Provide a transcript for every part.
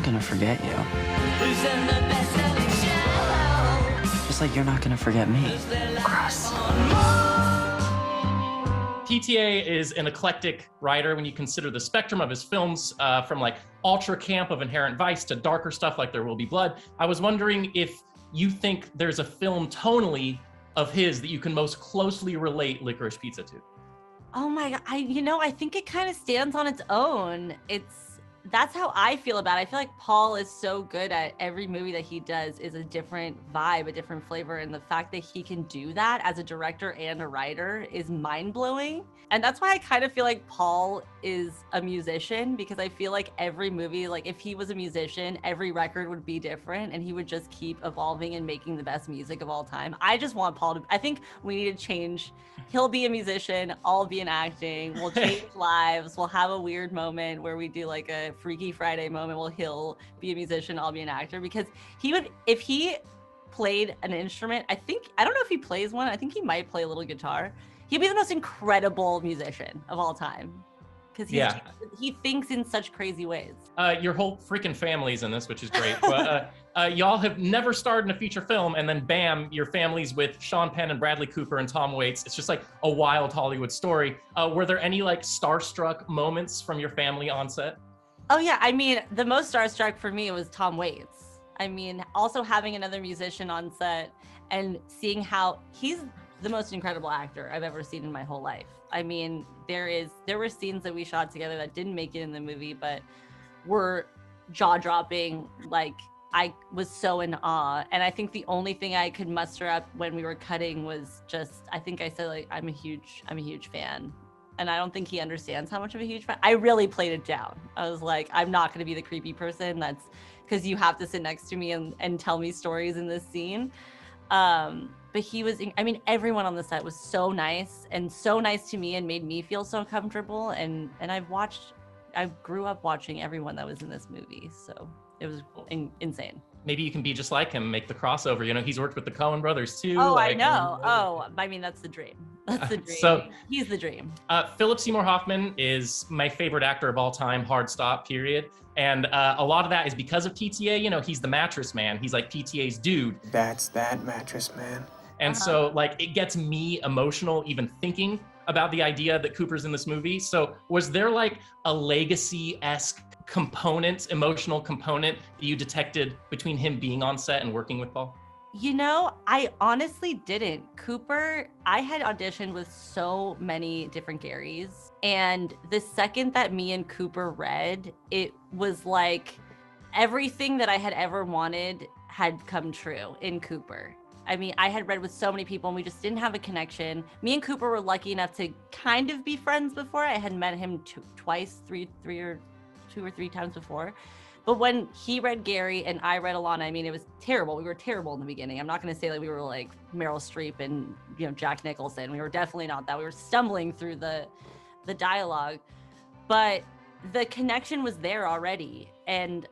not gonna forget you. Just like you're not gonna forget me. Gross. PTA is an eclectic writer when you consider the spectrum of his films, from like ultra camp of Inherent Vice to darker stuff like There Will Be Blood. I was wondering if you think there's a film tonally of his that you can most closely relate Licorice Pizza to. Oh my God, I think it kind of stands on its own. That's how I feel about it. I feel like Paul is so good at every movie that he does is a different vibe, a different flavor. And the fact that he can do that as a director and a writer is mind-blowing. And that's why I kind of feel like Paul is a musician, because I feel like every movie, like if he was a musician, every record would be different and he would just keep evolving and making the best music of all time. I just want Paul to, I think we need to change. He'll be a musician, I'll be in acting, we'll change lives, we'll have a weird moment where we do like a Freaky Friday moment where he'll be a musician, I'll be an actor, because he would, if he played an instrument, I don't know if he plays one, I think he might play a little guitar. He'd be the most incredible musician of all time, because he thinks in such crazy ways. Your whole freaking family's in this, which is great. But y'all have never starred in a feature film, and then bam, your family's with Sean Penn and Bradley Cooper and Tom Waits. It's just like a wild Hollywood story. Were there any like starstruck moments from your family on set? Oh yeah, I mean, the most starstruck for me was Tom Waits. I mean, also having another musician on set and seeing how he's the most incredible actor I've ever seen in my whole life. I mean, there were scenes that we shot together that didn't make it in the movie, but were jaw-dropping. Like, I was so in awe. And I think the only thing I could muster up when we were cutting was just, I think I said, like, I'm a huge fan. And I don't think he understands how much of a huge fan. I really played it down. I was like, I'm not gonna be the creepy person. That's because you have to sit next to me and tell me stories in this scene. But he was, I mean, everyone on the set was so nice to me and made me feel so comfortable. And I grew up watching everyone that was in this movie. So it was insane. Maybe you can be just like him, make the crossover. You know, he's worked with the Coen brothers too. Oh, I know. I mean, that's the dream. That's the dream. So he's the dream. Philip Seymour Hoffman is my favorite actor of all time, hard stop, period. And a lot of that is because of PTA. You know, he's the mattress man. He's like PTA's dude. That's that mattress man. And so like it gets me emotional even thinking about the idea that Cooper's in this movie. So was there like a legacy-esque component, emotional component that you detected between him being on set and working with Paul? You know, I honestly didn't. Cooper, I had auditioned with so many different Garys. And the second that me and Cooper read, it was like everything that I had ever wanted had come true in Cooper. I mean, I had read with so many people and we just didn't have a connection. Me and Cooper were lucky enough to kind of be friends before. I had met him two or three times before. But when he read Gary and I read Alana, I mean, it was terrible. We were terrible in the beginning. I'm not going to say that we were like Meryl Streep and, you know, Jack Nicholson. We were definitely not that. We were stumbling through the dialogue, but the connection was there already. And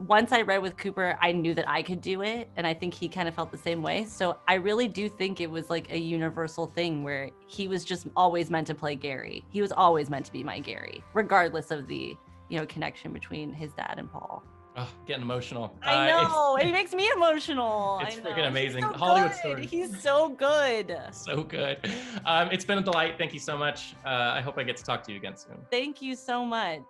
once I read with Cooper, I knew that I could do it. And I think he kind of felt the same way. So I really do think it was like a universal thing where he was just always meant to play Gary. He was always meant to be my Gary, regardless of the, you know, connection between his dad and Paul. Oh, getting emotional. I know, it makes me emotional. It's freaking amazing. He's so Hollywood good. story. He's so good. So good. It's been a delight. Thank you so much. I hope I get to talk to you again soon. Thank you so much.